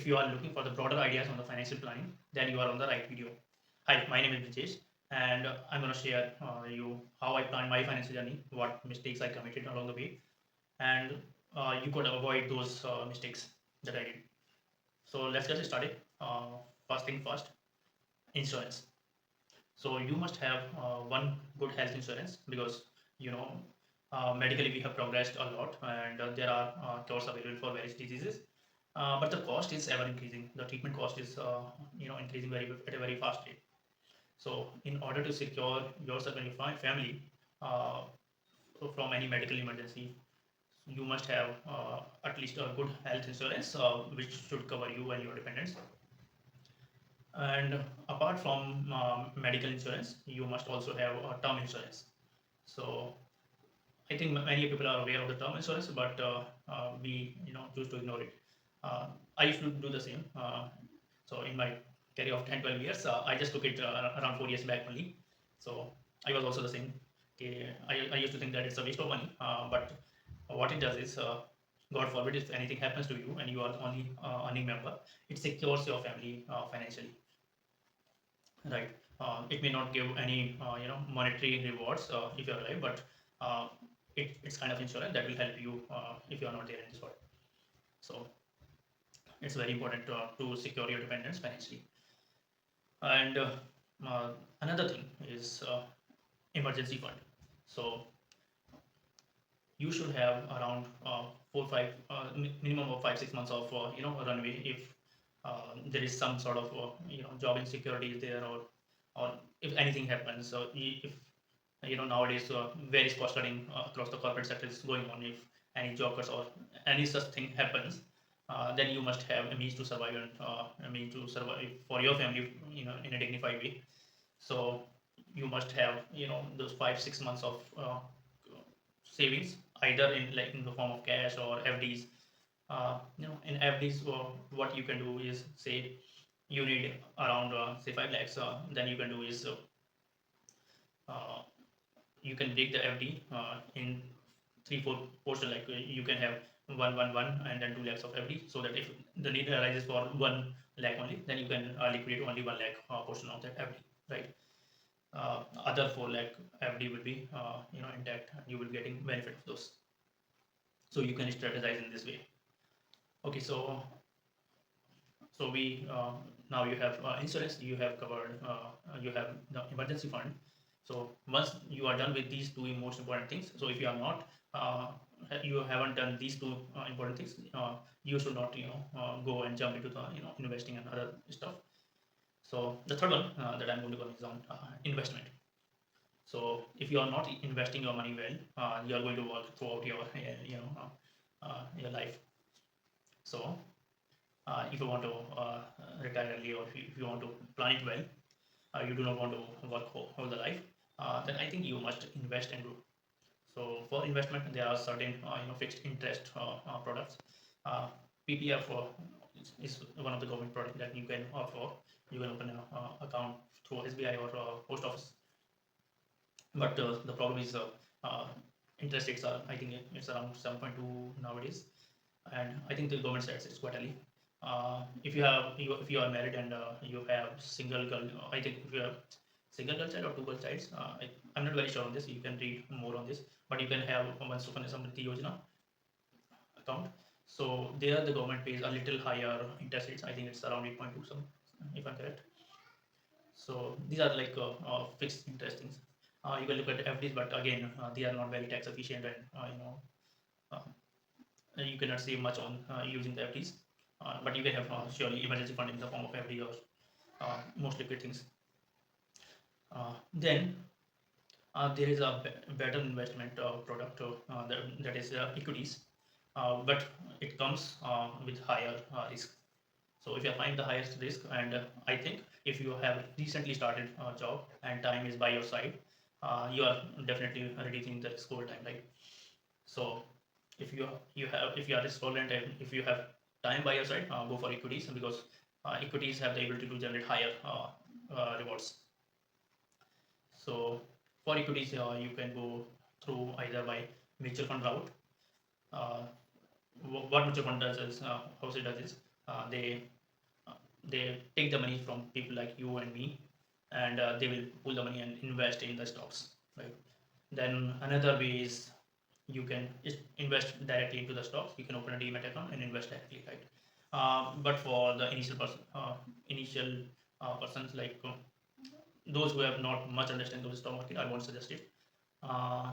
if you are looking for the broader ideas on the financial planning, then you are on the right video. Hi, my name is Brijesh, and I'm going to share you how I plan my financial journey, what mistakes I committed along the way, and you could avoid those mistakes that I did. So let's get started. First thing first, insurance. So you must have one good health insurance because you know medically we have progressed a lot and there are cures available for various diseases. But the cost is ever increasing. The treatment cost is increasing at a very fast rate. So in order to secure yourself and your family uh, from any medical emergency, you must have at least a good health insurance which should cover you and your dependents. And apart from medical insurance, you must also have term insurance. So I think many people are aware of the term insurance, but we choose to ignore it. I used to do the same. So in my career of 10, 12 years, I just took it around 4 years back only. So I was also the same. Okay, I used to think that it's a waste of money, but what it does is, God forbid, if anything happens to you and you are the only earning member, it secures your family financially, right? It may not give any monetary rewards if you're alive, but uh, it's kind of insurance that will help you if you're not there in this world. So it's very important to secure your dependents financially. And another thing is emergency fund. So you should have around minimum of 5 6 months of runway if there is some sort of job insecurity is there, or if anything happens. So if nowadays various cost cutting across the corporate sector is going on. If any job cuts or any such thing happens, then you must have a means to survive and a means to survive for your family in a dignified way. So you must have those 5 6 months of savings, either in the form of cash or FDs. In FDs, what you can do is, say you need around say 5 lakhs, then you can do is uh, you can break the FD in 3 4 portion. Like you can have 1 1 1 and then 2 lakhs of FD, so that if the need arises for 1 lakh only, then you can liquidate only 1 lakh portion of that FD, right? Other 4 lakh FD will be intact, and you will getting benefit of those. So you can strategize in this way. Okay, so we now you have insurance, you have covered, you have the emergency fund. So once you are done with these two most important things, so if you are not you haven't done these two important things, you should not go and jump into the investing and other stuff. So the third one that I'm going to go is on investment. So if you are not investing your money well, you are going to work throughout your your life. So if you want to retire early, or if you want to plan it well, you do not want to work whole the life, then I think you must invest and grow. So for investment, there are certain fixed interest products. Uh, PPF is one of the government products that you can offer. You can open an account through SBI or post office. But the problem is uh, interest rates are, I think it's around 7.2 nowadays, and I think the government says it's quite early. If you are married and you have single girl, I think if you have single girl child or two girl childs, I'm not very sure on this. You can read more on this, but you can have one Sukanya Samriddhi Yojana account. So there the government pays a little higher interest rates. I think it's around 8.2 some, if I'm correct. So these are like fixed interest things. You can look at FDs, but again, they are not very tax efficient, and uh, you cannot save much on using the FDs. But you can have surely emergency fund in the form of FD or most liquid things. Then there is a better investment product that is equities, but it comes with higher risk. So if you find the highest risk, and I think if you have recently started a job and time is by your side, you are definitely reducing the risk over time, right? So if you are risk tolerant and if you have time by your side, go for equities, because equities have the ability to generate higher rewards. So for equities, you can go through either by mutual fund route. Uh, what mutual fund does is, how it does is, they uh, they take the money from people like you and me, and they will pull the money and invest in the stocks, right? Then another way is you can just invest directly into the stocks. You can open a demat account and invest directly, right? But for the initial persons like those who have not much understanding of the stock market, I won't suggest it. Uh,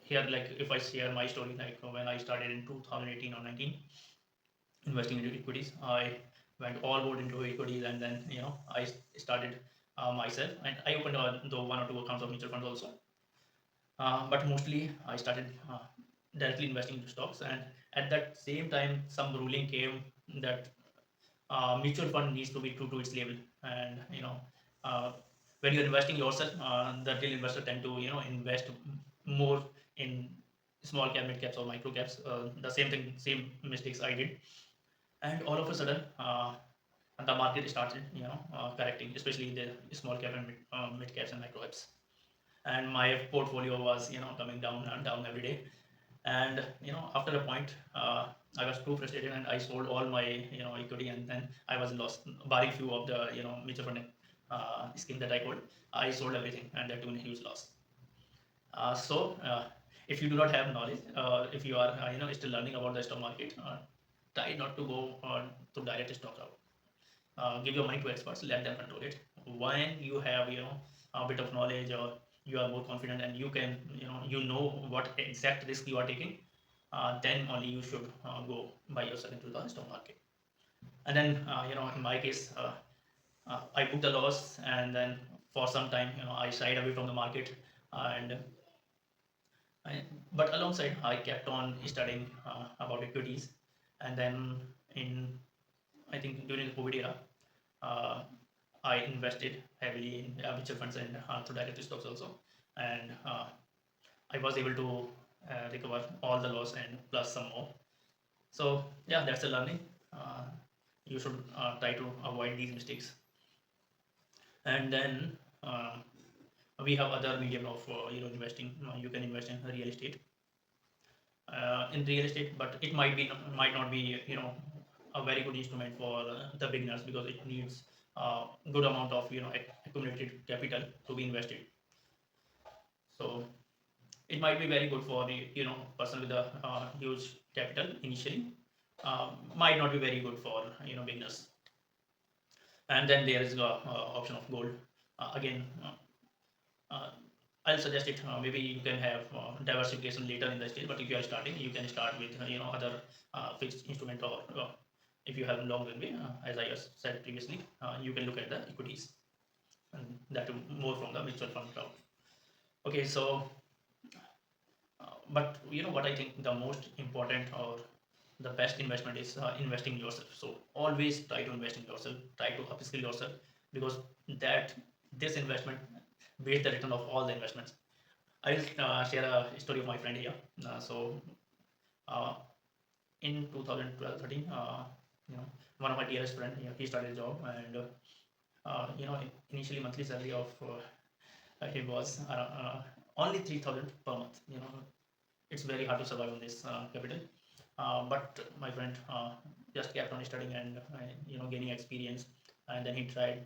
Here, like if I share my story, like when I started in 2018 or 19 investing into equities, I went all board into equities, and then I started myself, and I opened the one or two accounts of mutual funds also. But mostly I started directly investing into stocks, and at that same time, some ruling came that mutual fund needs to be true to its label, and uh, when you're investing yourself, the real investor tend to invest more in small cap, mid caps, or micro caps. The same thing, same mistakes I did, and all of a sudden. The market started, correcting, especially the small cap and mid caps and micro caps, and my portfolio was coming down and down every day. And after a point, I was too frustrated, and I sold all my equity, and then I was lost, barring few of the mutual fund scheme that I hold. I sold everything, and that too in a huge loss. So if you do not have knowledge, if you are still learning about the stock market, try not to go to direct stock out. Give your money to experts, let them control it. When you have a bit of knowledge, or you are more confident, and you know what exact risk you are taking, then only you should go by yourself into the stock market. And then in my case, I booked the loss, and then for some time I shied away from the market. And I, but alongside I kept on studying about equities. And then in, I think, during the COVID era, uh, I invested heavily in mutual funds and through direct stocks also, and I was able to recover all the loss and plus some more. So yeah, that's a learning. Uh, you should try to avoid these mistakes. And then we have other medium of investing. You can invest in real estate. In real estate, but it might not be a very good instrument for the beginners, because it needs good amount of accumulated capital to be invested. So it might be very good for the person with a huge capital initially. Might not be very good for beginners. And then there is the option of gold. Again, uh, I'll suggest it. Maybe you can have diversification later in the stage, but if you are starting, you can start with other fixed instrument, or if you have long runway, as I said previously, you can look at the equities, and that more from the mutual fund route. Okay, so but what I think the most important, or the best investment is investing in yourself. So always try to invest in yourself, try to upskill yourself, because that this investment beats the return of all the investments. I will share a story of my friend here. Uh, in 2012-13, one of my dearest friend, he started a job, and initially monthly salary of he was only 3,000 per month. It's very hard to survive on this capital. But my friend just kept on studying, and gaining experience, and then he tried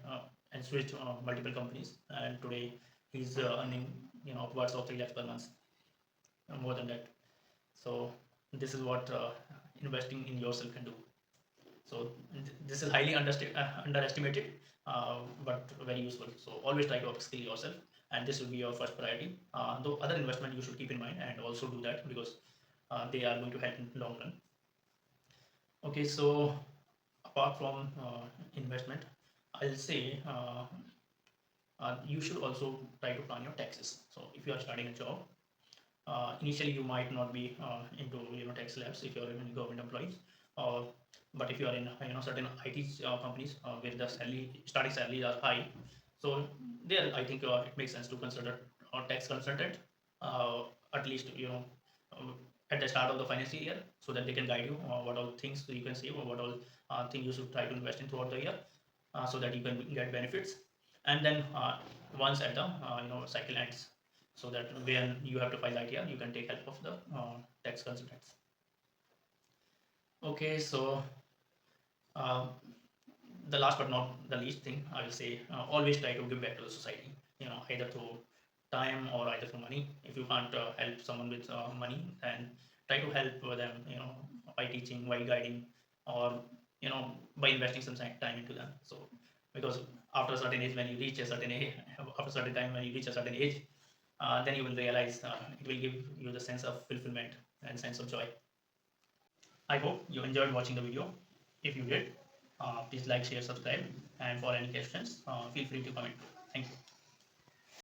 and switched multiple companies, and today he's earning upwards of 3 lakhs per month, more than that. So this is what investing in yourself can do. So this is highly underestimated, but very useful. So always try to upskill yourself, and this will be your first priority. Though other investment you should keep in mind and also do that, because they are going to help in long run. Okay, so apart from investment, I'll say you should also try to plan your taxes. So if you are starting a job, initially you might not be into tax labs if you're in government employees, or but if you are in certain IT companies where the starting salaries are high, so there I think it makes sense to consider a tax consultant, uh, at least uh, at the start of the financial year, so that they can guide you what all things you can save, or what all things you should try to invest in throughout the year, so that you can get benefits. And then once at the cycle ends, so that when you have to file ITR, you can take help of the tax consultants. Okay, so Uh, the last but not the least thing I will say, always try to give back to the society. Either through time or either through money. If you can't help someone with money, then try to help them. By teaching, by guiding, or by investing some time into them. So because after a certain age, when you reach a certain age, after a certain time when you reach a certain age, then you will realize it will give you the sense of fulfillment and sense of joy. I hope you enjoyed watching the video. If you did, please like, share, subscribe, and for any questions, feel free to comment. Thank you.